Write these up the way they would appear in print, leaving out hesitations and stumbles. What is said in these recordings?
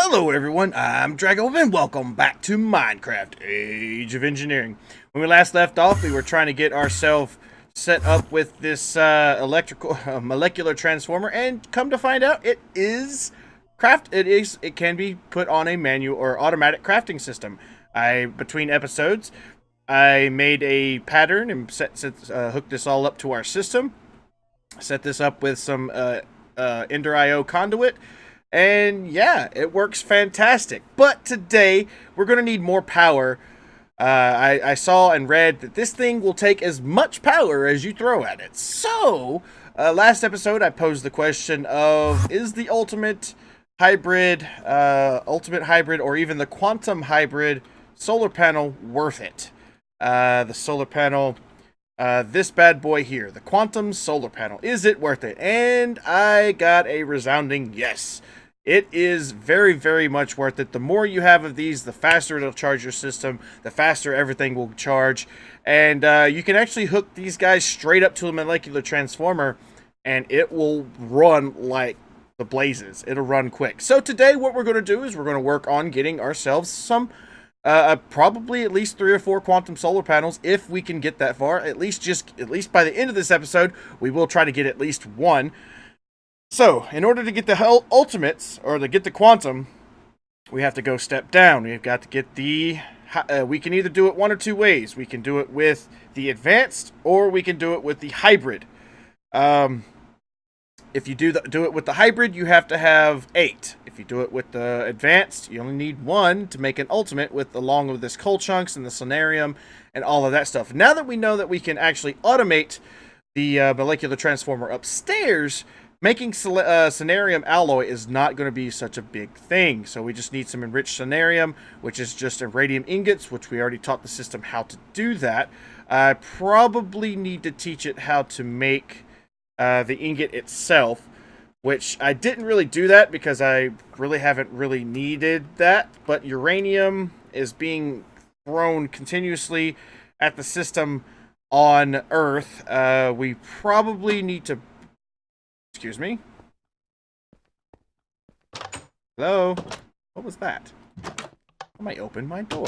Hello everyone, I'm Drago and welcome back to Minecraft Age of Engineering. When we last left off, we were trying to get ourselves set up with this molecular transformer, and come to find out it can be put on a manual or automatic crafting system. Between episodes, I made a pattern and hooked this all up to our system. Set this up with some Ender IO conduit. And yeah, it works fantastic. But today, we're going to need more power. I saw and read that this thing will take as much power as you throw at it. So, last episode, I posed the question of, is the ultimate hybrid, or even the quantum hybrid solar panel worth it? The solar panel, this bad boy here, the quantum solar panel, is it worth it? And I got a resounding yes. It is very, very much worth it. The more you have of these, the faster it'll charge your system, the faster everything will charge. And you can actually hook these guys straight up to a molecular transformer, and it will run like the blazes. It'll run quick. So today what we're going to do is we're going to work on getting ourselves some, probably at least 3 or 4 quantum solar panels, if we can get that far. At least by the end of this episode, we will try to get at least one. So, in order to get the ultimates, or to get the quantum, we have to go step down. We've got to get the... we can either do it one or two ways. We can do it with the advanced, or we can do it with the hybrid. If you do it with the hybrid, you have to have 8. If you do it with the advanced, you only need 1 to make an ultimate, along with this coal chunks and the sonarium and all of that stuff. Now that we know that we can actually automate the molecular transformer upstairs, making sonarium alloy is not going to be such a big thing. So we just need some enriched sonarium, which is just radium ingots, which we already taught the system how to do that. I probably need to teach it how to make the ingot itself, which I didn't really do that because I really haven't really needed that. But uranium is being thrown continuously at the system on Earth. We probably need to... Excuse me? Hello? What was that? I might open my door.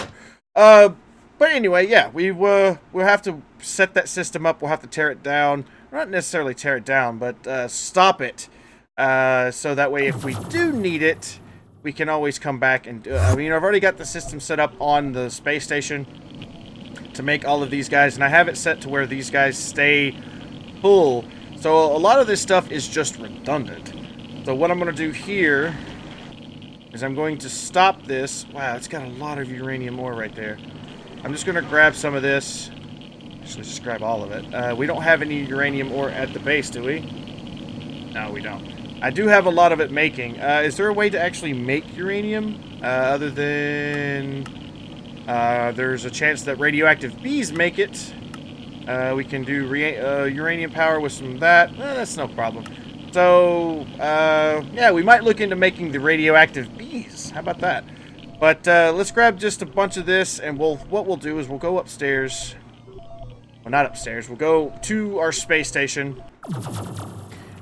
But anyway, yeah, we'll have to set that system up. We'll have to tear it down. Not necessarily tear it down, but stop it. So that way, if we do need it, we can always come back and do it. I mean, I've already got the system set up on the space station to make all of these guys, and I have it set to where these guys stay full. So a lot of this stuff is just redundant. So what I'm going to do here is I'm going to stop this. Wow, it's got a lot of uranium ore right there. I'm just going to grab some of this. Actually, just grab all of it. We don't have any uranium ore at the base, do we? No, we don't. I do have a lot of it making. Is there a way to actually make uranium? Other than... there's a chance that radioactive bees make it. We can do uranium power with some of that. That's no problem. So, yeah, we might look into making the radioactive bees. How about that? But let's grab just a bunch of this, and what we'll do is we'll go upstairs. Well, not upstairs. We'll go to our space station,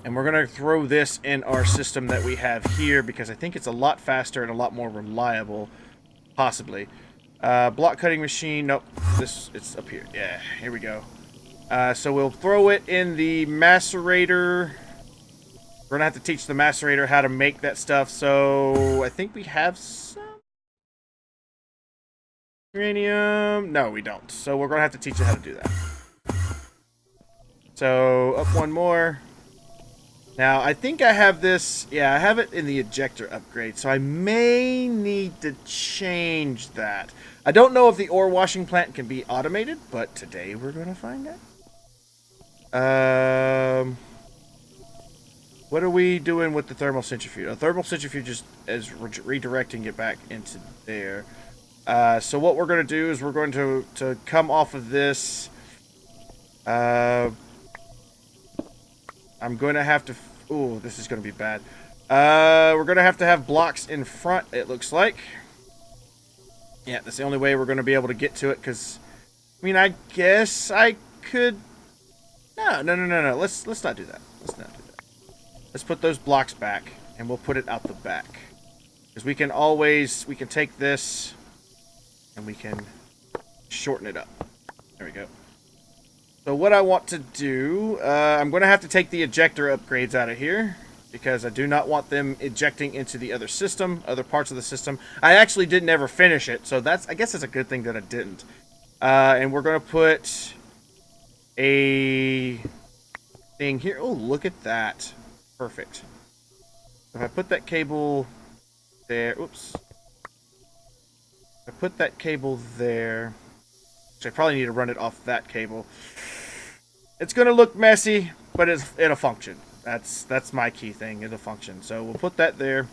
and we're going to throw this in our system that we have here, because I think it's a lot faster and a lot more reliable, possibly. Block cutting machine. Nope. It's up here. Yeah, here we go. So we'll throw it in the macerator. We're going to have to teach the macerator how to make that stuff. So I think we have some uranium. No, we don't. So we're going to have to teach it how to do that. So up one more. Now, I think I have this. Yeah, I have it in the ejector upgrade. So I may need to change that. I don't know if the ore washing plant can be automated, but today we're going to find out. What are we doing with the thermal centrifuge? A thermal centrifuge is redirecting it back into there. So what we're going to do is we're going to come off of this. I'm going to have to... Ooh, this is going to be bad. We're going to have blocks in front, it looks like. Yeah, that's the only way we're going to be able to get to it, because... I mean, I guess I could... No. Let's not do that. Let's put those blocks back, and we'll put it out the back. Because we can take this and we can shorten it up. There we go. So what I want to do, I'm going to have to take the ejector upgrades out of here, because I do not want them ejecting into the other system, other parts of the system. I actually didn't ever finish it, so I guess it's a good thing that I didn't. And we're going to put a thing here. Oh, look at that. Perfect. If I put that cable there, oops. If I put that cable there, which I probably need to run it off that cable. It's going to look messy, but it'll function. That's my key thing. It'll function. So we'll put that there,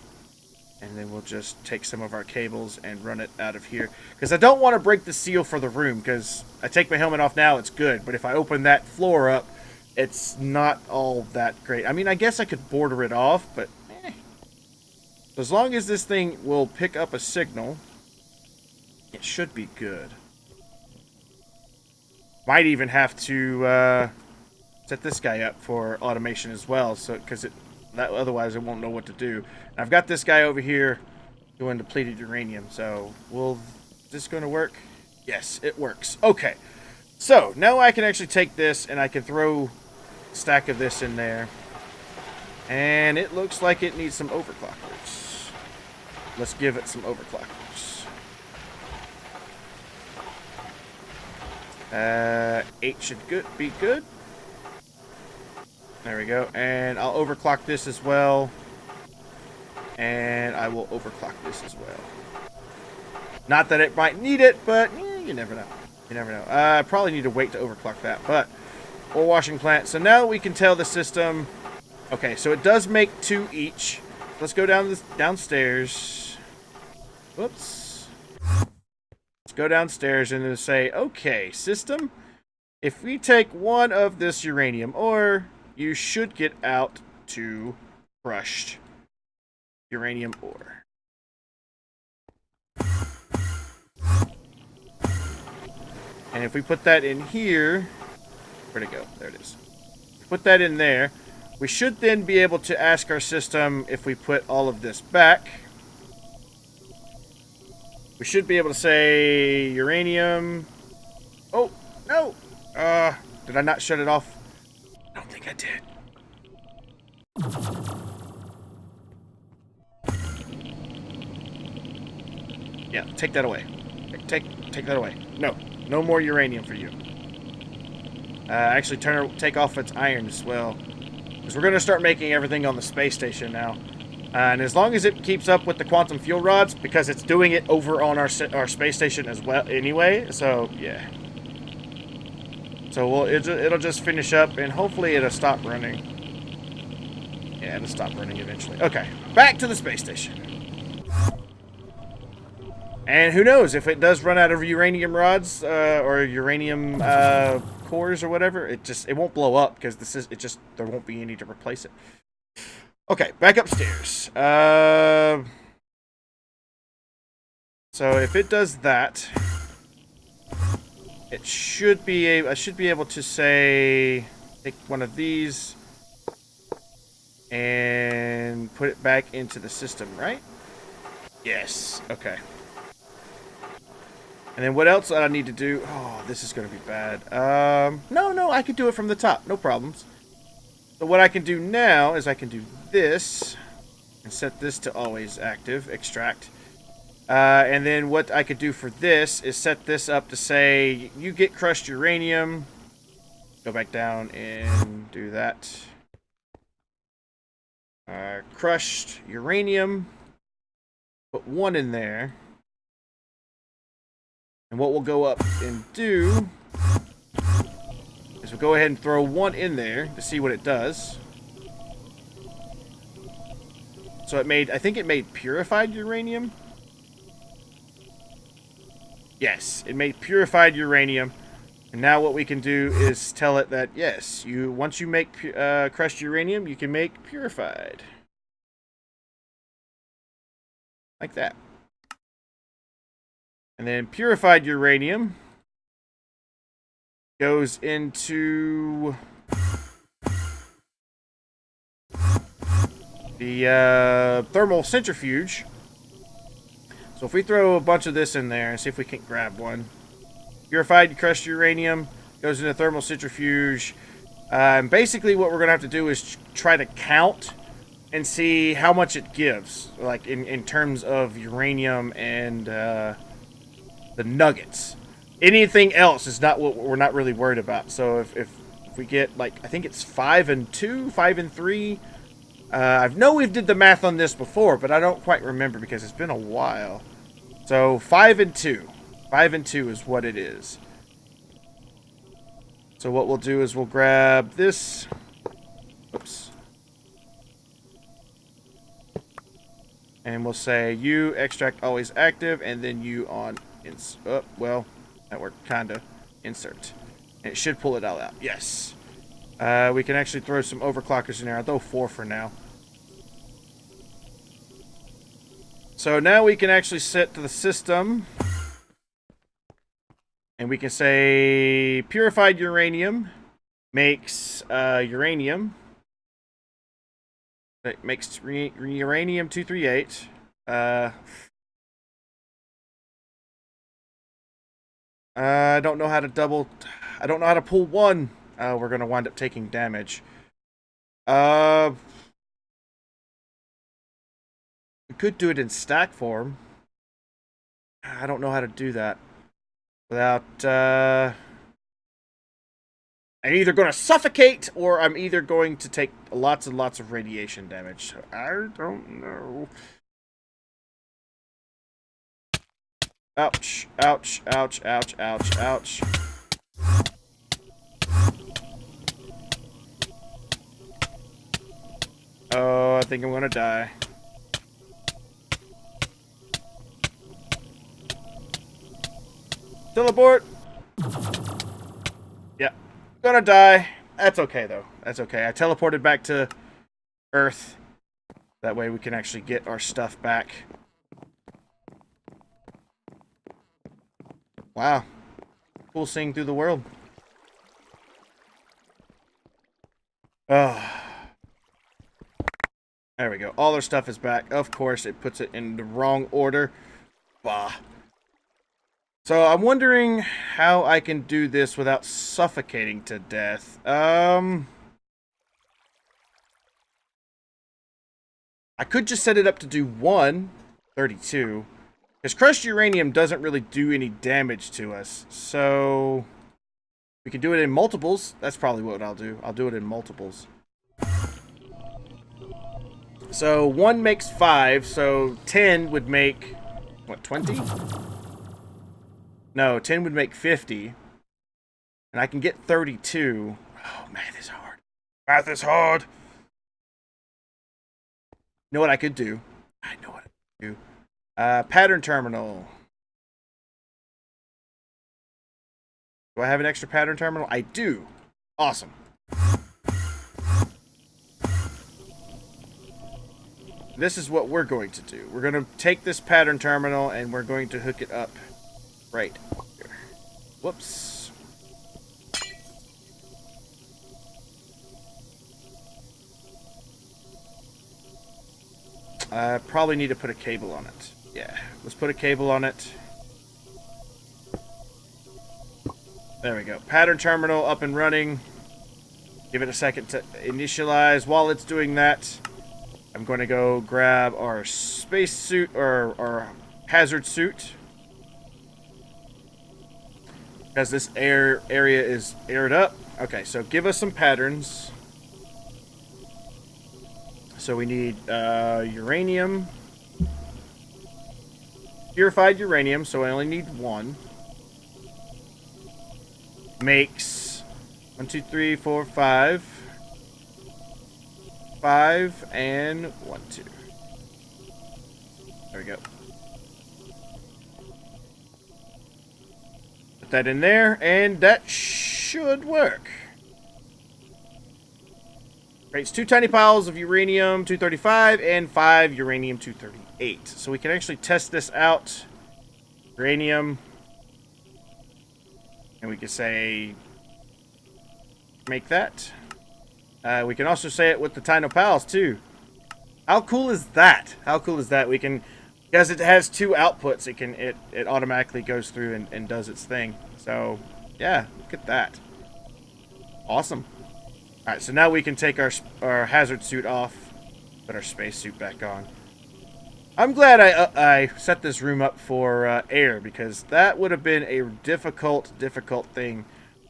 and then we'll just take some of our cables and run it out of here. Because I don't want to break the seal for the room, because I take my helmet off now, it's good. But if I open that floor up, it's not all that great. I mean, I guess I could border it off, but eh. So as long as this thing will pick up a signal, it should be good. Might even have to set this guy up for automation as well, so because otherwise it won't know what to do. And I've got this guy over here doing depleted uranium. So is this going to work? Yes, it works. Okay, so now I can actually take this and I can throw a stack of this in there, and it looks like it needs some overclockers. Let's give it some overclockers. 8 should be good. There we go. And I'll overclock this as well. And I will overclock this as well. Not that it might need it, but you never know. You never know. I probably need to wait to overclock that, but ore washing plant. So now we can tell the system. Okay, so it does make 2 each. Let's go downstairs. Whoops. Let's go downstairs and then say, okay, system, if we take 1 of this uranium ore, you should get out 2 crushed uranium ore. And if we put that in here, where'd it go? There it is. Put that in there. We should then be able to ask our system if we put all of this back. We should be able to say uranium. Oh, no. Did I not shut it off? I don't think I did. Yeah, take that away. Take that away. No more uranium for you. Actually, take off its iron as well, because we're going to start making everything on the space station now. And as long as it keeps up with the quantum fuel rods, because it's doing it over on our space station as well anyway. So yeah. So it'll just finish up, and hopefully it'll stop running. Yeah, it'll stop running eventually. Okay, back to the space station. And who knows, if it does run out of uranium rods or uranium cores or whatever, it won't blow up, because there won't be any to replace it. Okay, back upstairs. So if it does that, I should be able to say, take 1 of these and put it back into the system, right? Yes. Okay. And then what else I need to do? Oh, this is going to be bad. No, I can do it from the top. No problems. So what I can do now is I can do this and set this to always active, extract. And then what I could do for this is set this up to say, you get crushed uranium. Go back down and do that. Crushed uranium. Put 1 in there. And what we'll go up and do is we'll go ahead and throw 1 in there to see what it does. So I think it made purified uranium. Yes, it made purified uranium. And now what we can do is tell it that, yes, once you make crushed uranium, you can make purified. Like that. And then purified uranium goes into the thermal centrifuge, So if we throw a bunch of this in there and see if we can grab one. Purified crushed uranium goes into thermal centrifuge. Basically what we're going to have to do is try to count and see how much it gives, like in terms of uranium and the nuggets. Anything else is not what we're not really worried about. So if we get, like, I think it's 5 and 2, 5 and 3. I know we've did the math on this before, but I don't quite remember because it's been a while. So 5 and 2. 5 and 2 is what it is. So what we'll do is we'll grab this. Oops. And we'll say you extract always active, and then you on well, that worked kinda. Insert. And it should pull it all out. Yes. We can actually throw some overclockers in there. I'll throw 4 for now. So now we can actually set to the system. And we can say purified uranium makes uranium. It makes uranium 238. I don't know how to double. I don't know how to pull 1. We're gonna wind up taking damage. We could do it in stack form. I don't know how to do that without. I'm either going to suffocate or I'm either going to take lots and lots of radiation damage. So I don't know. Ouch, ouch, ouch, ouch, ouch, ouch. Oh, I think I'm going to die. Teleport! Yeah. Gonna die. That's okay, though. That's okay. I teleported back to Earth. That way we can actually get our stuff back. Wow. Cool seeing through the world. Oh. There we go. All our stuff is back. Of course, it puts it in the wrong order. Bah. So I'm wondering how I can do this without suffocating to death. I could just set it up to do 132. Because crushed uranium doesn't really do any damage to us. So we can do it in multiples. That's probably what I'll do. I'll do it in multiples. So 1 makes 5. So 10 would make, what, 20? No, 10 would make 50. And I can get 32. Oh, math is hard. Math is hard. You know what I could do? I know what I could do. Pattern terminal. Do I have an extra pattern terminal? I do. Awesome. This is what we're going to do. We're going to take this pattern terminal and we're going to hook it up right here. Whoops. I probably need to put a cable on it. Yeah, let's put a cable on it. There we go. Pattern terminal up and running. Give it a second to initialize. While it's doing that, I'm going to go grab our space suit or our hazard suit. Because this area is aired up. Okay, so give us some patterns. So we need uranium. Purified uranium, so I only need 1. Makes 1, 2, 3, 4, 5. 5 and 1, 2. There we go. Put that in there, and that should work. Creates 2 tiny piles of uranium 235 and 5 uranium 238. So we can actually test this out. Uranium. And we can say, make that. We can also say it with the tiny piles too. How cool is that? How cool is that? We can Because it has two outputs, it automatically goes through and does its thing. So, yeah, look at that. Awesome. Alright, so now we can take our hazard suit off, put our space suit back on. I'm glad I set this room up for air, because that would have been a difficult thing.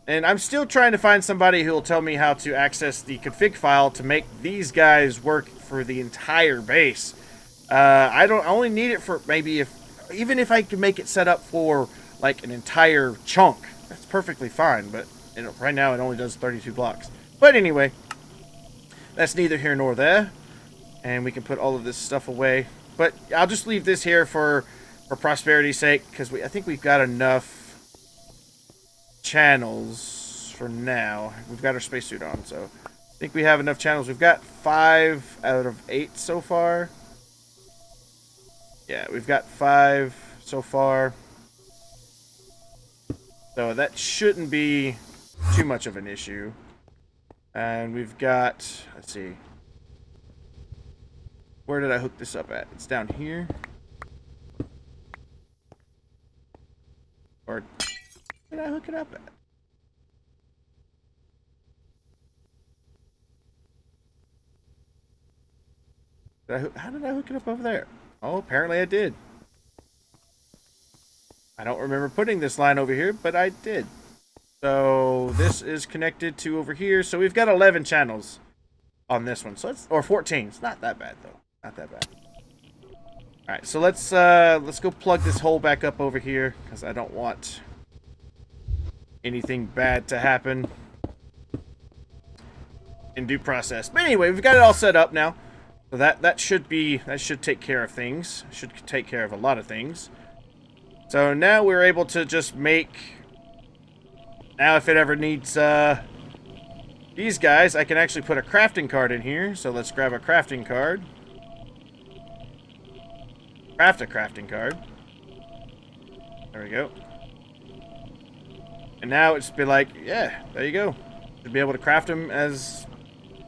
And I'm still trying to find somebody who will tell me how to access the config file to make these guys work for the entire base. I only need it for maybe even if I can make it set up for like an entire chunk, that's perfectly fine. But right now it only does 32 blocks. But anyway, that's neither here nor there, and we can put all of this stuff away. But I'll just leave this here for prosperity's sake, because I think we've got enough channels for now. We've got our spacesuit on, so I think we have enough channels. We've got 5 out of 8 so far. Yeah, we've got 5 so far. So that shouldn't be too much of an issue. And we've got, let's see. Where did I hook this up at? It's down here. Or where did I hook it up at? How did I hook it up over there? Oh, apparently I did. I don't remember putting this line over here, but I did. So this is connected to over here. So we've got 11 channels on this one. So or 14. It's not that bad though. Not that bad. All right, so let's go plug this hole back up over here, because I don't want anything bad to happen in due process. But anyway, we've got it all set up now. So that should take care of things. Should take care of a lot of things. So now we're able to just make. Now, if it ever needs these guys, I can actually put a crafting card in here. So let's grab a crafting card. Craft a crafting card. There we go. And now it's be like, yeah, there you go. Should be able to craft them as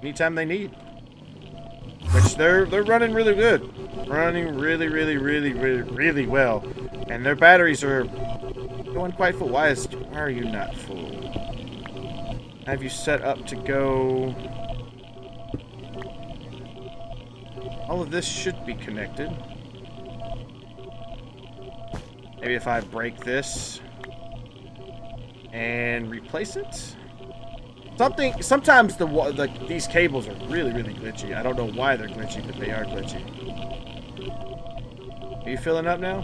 anytime they need. Which they're running really good. Running really well. And their batteries are going quite full. Why are you not full? Have you set up to go? All of this should be connected. Maybe if I break this and replace it. Sometimes these cables are really glitchy. I don't know why they're glitchy, but they are glitchy. Are you filling up now?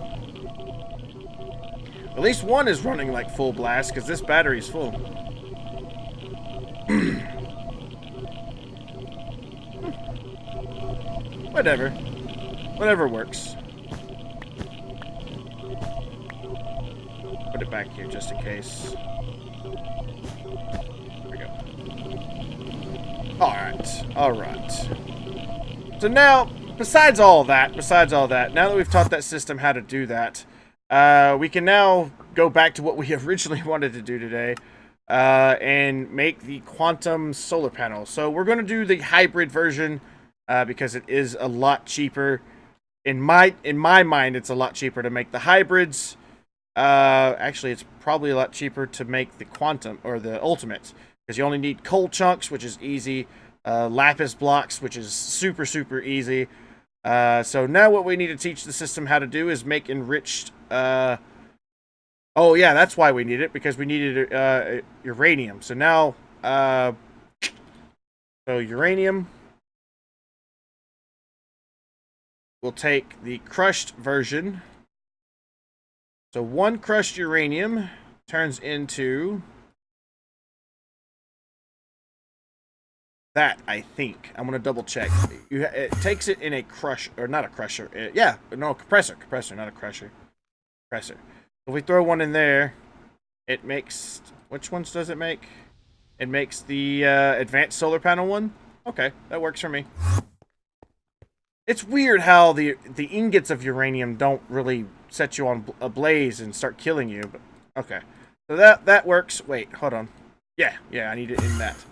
At least one is running like full blast, because this battery's full. Whatever. Whatever works. Put it back here just in case. Alright. So now, besides all that, now that we've taught that system how to do that, we can now go back to what we originally wanted to do today, and make the quantum solar panel. So we're going to do the hybrid version, because it is a lot cheaper. In my mind, it's a lot cheaper to make the hybrids. Actually, it's probably a lot cheaper to make the quantum, or the ultimate. Because you only need coal chunks, which is easy. Lapis blocks, which is super easy. So now what we need to teach the system how to do is make enriched... oh yeah, that's why we need it. Because we needed uranium. So now... so uranium... We'll take the crushed version. So 1 crushed uranium turns into... that, I think. I'm going to double check. It takes it in a crusher, or not a crusher. Compressor, not a crusher. Compressor. If we throw one in there, it makes... which ones does it make? It makes the advanced solar panel one? Okay, that works for me. It's weird how the ingots of uranium don't really set you on ablaze and start killing you, but okay. So that works. Wait, hold on. Yeah, I need it in that.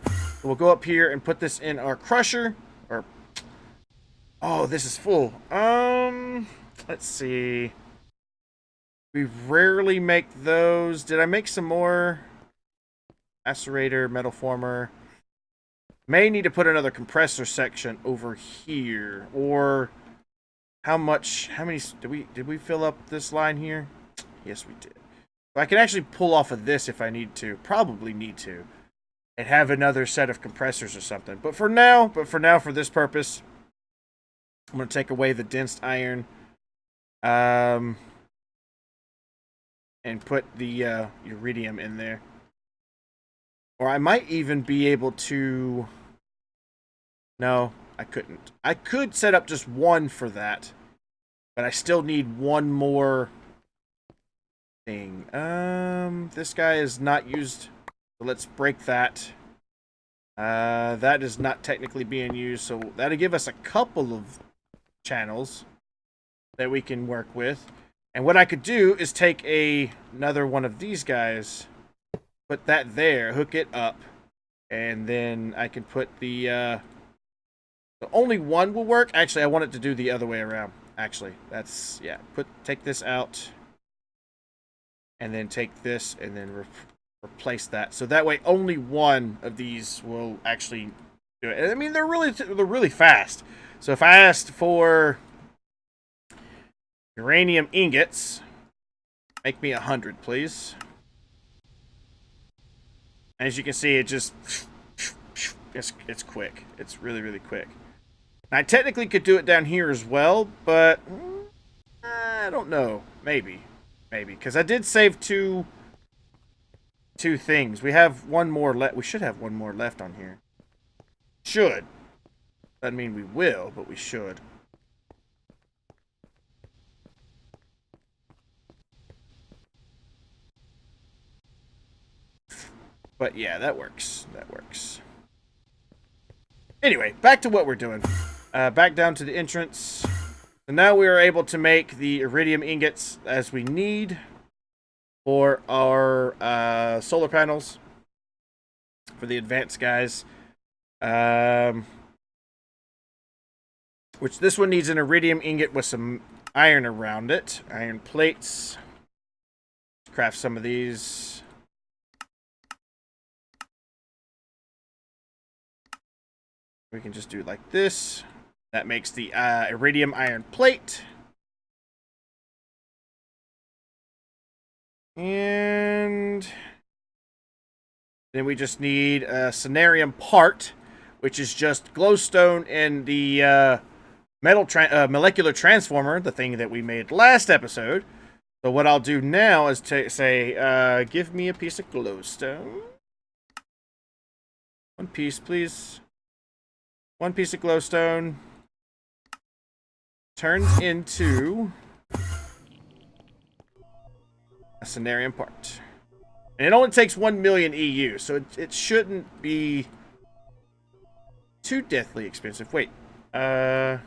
So we'll go up here and put this in our crusher. Oh, this is full. I Let's see. We rarely make those. Did I make some more? Acerator, metal former. May need to put another compressor section over here. Or how many did we fill up this line here? Yes, we did. I can actually pull off of this if I need to. Probably need to. And have another set of compressors or something. But for now, for this purpose, I'm going to take away the dense iron. And put the iridium in there. Or I might even be able to... No, I couldn't. I could set up just one for that. But I still need one more thing. This guy is not used. So let's break that. That is not technically being used. So that'll give us a couple of channels that we can work with. And what I could do is take another one of these guys, put that there, hook it up, and then I can put the only one will work. Actually, I want it to do the other way around. Actually, that's, yeah, take this out, and then take this, and then replace that. So that way, only one of these will actually do it. And I mean, they're really fast. So if I asked for uranium ingots, make me 100, please. As you can see, it just it's quick. It's really quick. Now, I technically could do it down here as well, but I don't know. Maybe, because I did save two things. We have one more left. We should have one more left on here. Should. Doesn't mean we will, but we should. But yeah, that works. That works. Anyway, back to what we're doing. Back down to the entrance. So now we are able to make the iridium ingots as we need for our solar panels. For the advanced guys. Which this one needs an iridium ingot with some iron around it. Iron plates. Craft some of these. We can just do it like this. That makes the iridium iron plate. And then we just need a Cenarium part, which is just glowstone and the molecular transformer, the thing that we made last episode. So what I'll do now is say, give me a piece of glowstone. One piece, please. One piece of glowstone turns into a Cenarium part. And it only takes 1 million EU, so it shouldn't be too deathly expensive. Wait, what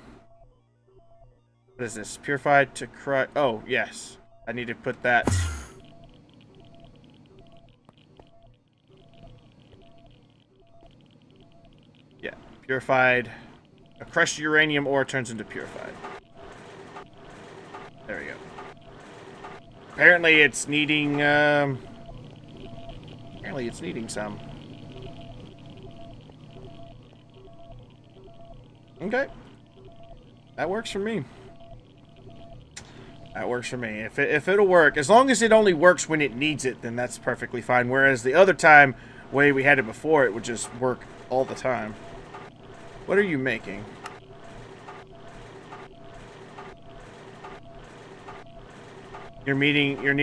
is this? Purified to crush. Oh, yes. I need to put that. Yeah, purified. A crushed uranium ore turns into purified. There we go. Apparently it's needing, some. Okay. That works for me. That works for me. If it'll work, as long as it only works when it needs it, then that's perfectly fine. Whereas the other time, way we had it before, it would just work all the time. What are you making? You're needing your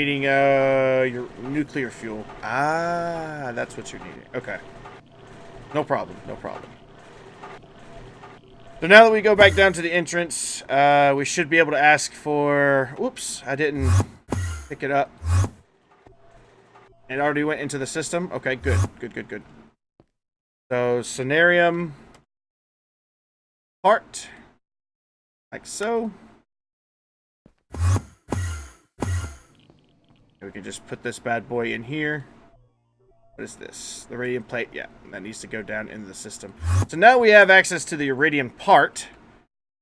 nuclear fuel. Ah, that's what you're needing. Okay. No problem. No problem. So now that we go back down to the entrance, we should be able to ask for... Oops, I didn't pick it up. It already went into the system? Okay, good. Good. So, Cenarium part. Like so. We can just put this bad boy in here. What is this? The iridium plate? Yeah, that needs to go down into the system. So now we have access to the iridium part.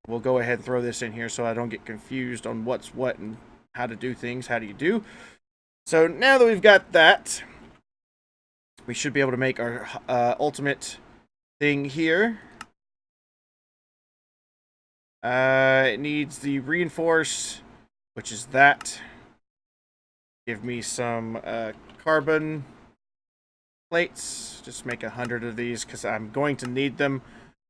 We'll go ahead and throw this in here so I don't get confused on what's what and how to do things. How do you do? So now that we've got that, we should be able to make our ultimate thing here. It needs the reinforce, which is that. Give me some carbon plates. Just make 100 of these because I'm going to need them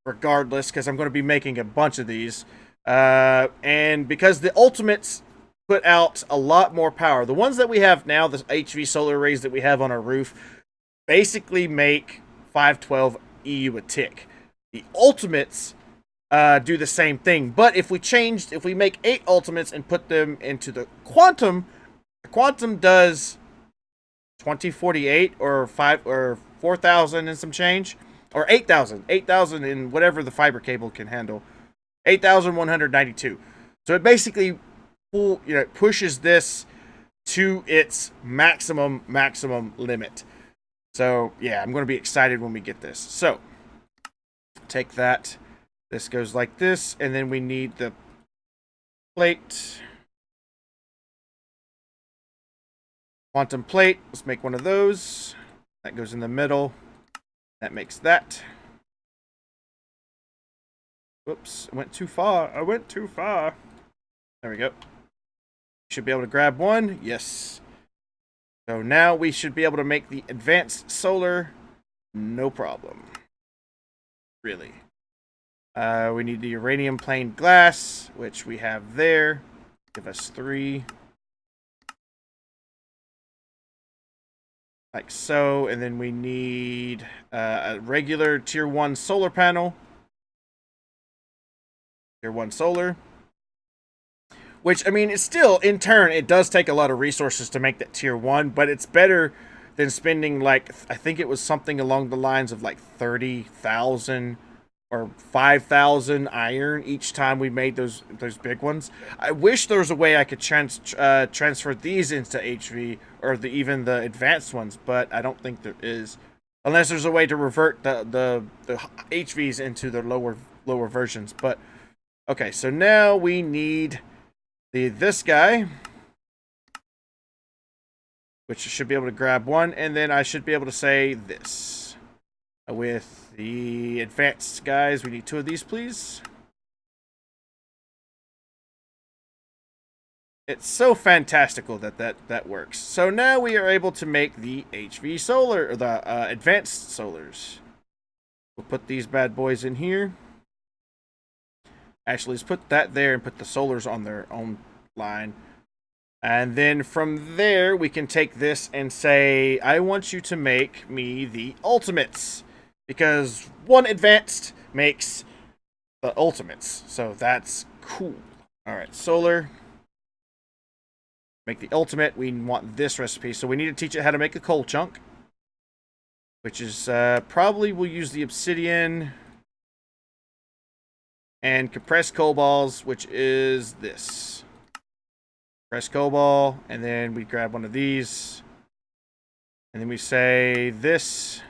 regardless, because I'm going to be making a bunch of these. And because the ultimates put out a lot more power. The ones that we have now, the HV solar arrays that we have on our roof, basically make 512 EU a tick. The ultimates do the same thing, but if we make 8 ultimates and put them into the quantum does 2048 or 4,000 and some change, or 8,000 in whatever the fiber cable can handle, 8,192. So it basically pushes this to its maximum limit. So yeah, I'm going to be excited when we get this. So take that. This goes like this, and then we need the plate. Quantum plate. Let's make one of those. That goes in the middle. That makes that. Whoops, I went too far. There we go. Should be able to grab one. Yes. So now we should be able to make the advanced solar. No problem. Really. We need the uranium plain glass, which we have there. Give us 3. Like so. And then we need a regular tier 1 solar panel. Tier 1 solar. Which, I mean, it's still, in turn, it does take a lot of resources to make that tier 1, but it's better than spending, like, I think it was something along the lines of, like, 30,000 or 5,000 iron each time we made those big ones. I wish there was a way I could transfer these into HV, or even the advanced ones, but I don't think there is. Unless there's a way to revert the HVs into the lower versions. But, okay, so now we need this guy, which should be able to grab one, and then I should be able to say this. With the advanced guys, we need 2 of these, please. It's so fantastical that works. So now we are able to make the HV solar, or the advanced solars. We'll put these bad boys in here. Actually, let's put that there and put the solars on their own line. And then from there, we can take this and say, I want you to make me the ultimates. Because 1 advanced makes the ultimates. So that's cool. Alright, solar. Make the ultimate. We want this recipe. So we need to teach it how to make a coal chunk. Which is probably we'll use the obsidian. And compressed cobalts, which is this. Compressed cobalt, and then we grab one of these. And then we say this.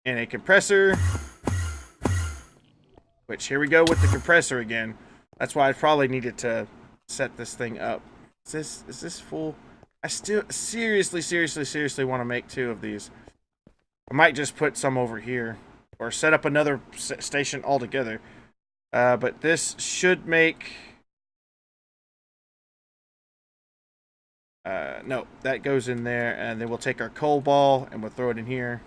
And a compressor. Which, here we go with the compressor again. That's why I probably needed to set this thing up. Is this full? I still seriously want to make 2 of these. I might just put some over here. Or set up another station altogether. But this should make... no, that goes in there. And then we'll take our coal ball and we'll throw it in here.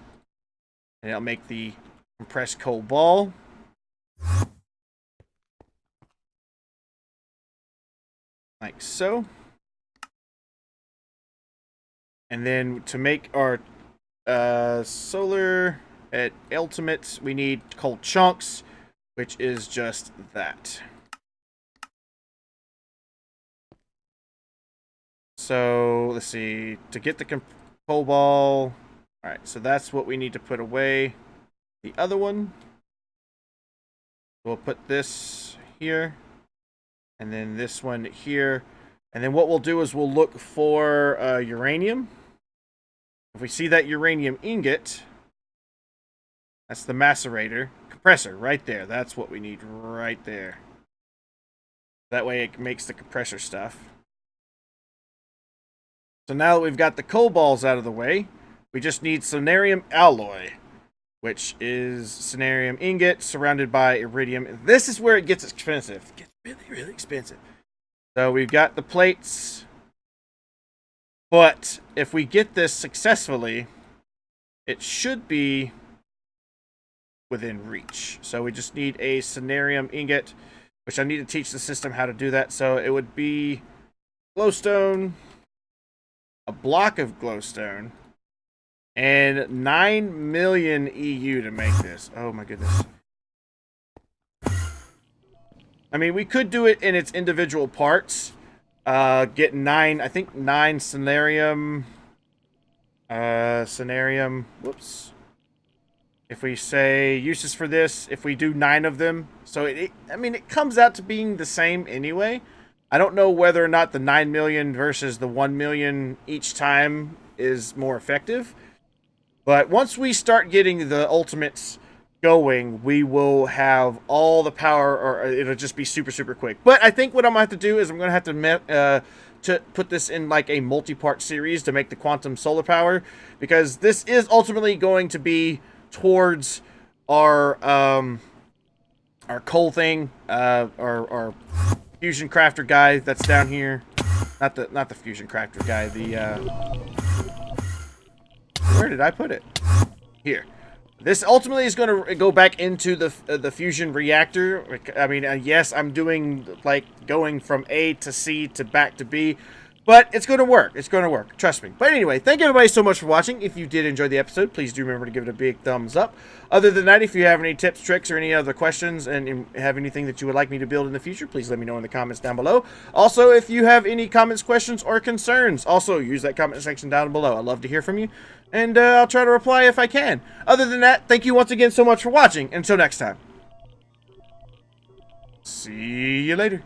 And it'll make the compressed coal ball. Like so. And then to make our solar... At ultimates, we need coal chunks, which is just that. So, let's see. To get the coal ball... Alright, so that's what we need to put away. The other one. We'll put this here. And then this one here. And then what we'll do is we'll look for uranium. If we see that uranium ingot... That's the macerator. compressor right there. That's what we need right there. That way it makes the compressor stuff. So now that we've got the coal balls out of the way, we just need Cenarium alloy, which is Cenarium ingot surrounded by iridium. This is where it gets expensive. It gets really, really expensive. So we've got the plates. But if we get this successfully, it should be within reach. So we just need a Cenarium ingot, which I need to teach the system how to do that. So it would be glowstone, a block of glowstone, and 9 million EU to make this. Oh my goodness. I mean, we could do it in its individual parts. Get 9, I think 9 Cenarium. Cenarium. Whoops. If we say uses for this, if we do 9 of them. So, I mean, it comes out to being the same anyway. I don't know whether or not the 9 million versus the 1 million each time is more effective. But once we start getting the ultimates going, we will have all the power, or it'll just be super, super quick. But I think what I'm going to have to do is I'm going to have to put this in like a multi-part series to make the quantum solar power. Because this is ultimately going to be towards our coal thing, our fusion crafter guy that's down here. Not the fusion crafter guy. Where did I put it? Here. This ultimately is going to go back into the fusion reactor. I mean, yes, I'm doing like going from A to C to back to B. But it's going to work. It's going to work. Trust me. But anyway, thank you everybody so much for watching. If you did enjoy the episode, please do remember to give it a big thumbs up. Other than that, if you have any tips, tricks, or any other questions and have anything that you would like me to build in the future, please let me know in the comments down below. Also, if you have any comments, questions, or concerns, also use that comment section down below. I'd love to hear from you, and I'll try to reply if I can. Other than that, thank you once again so much for watching. Until next time. See you later.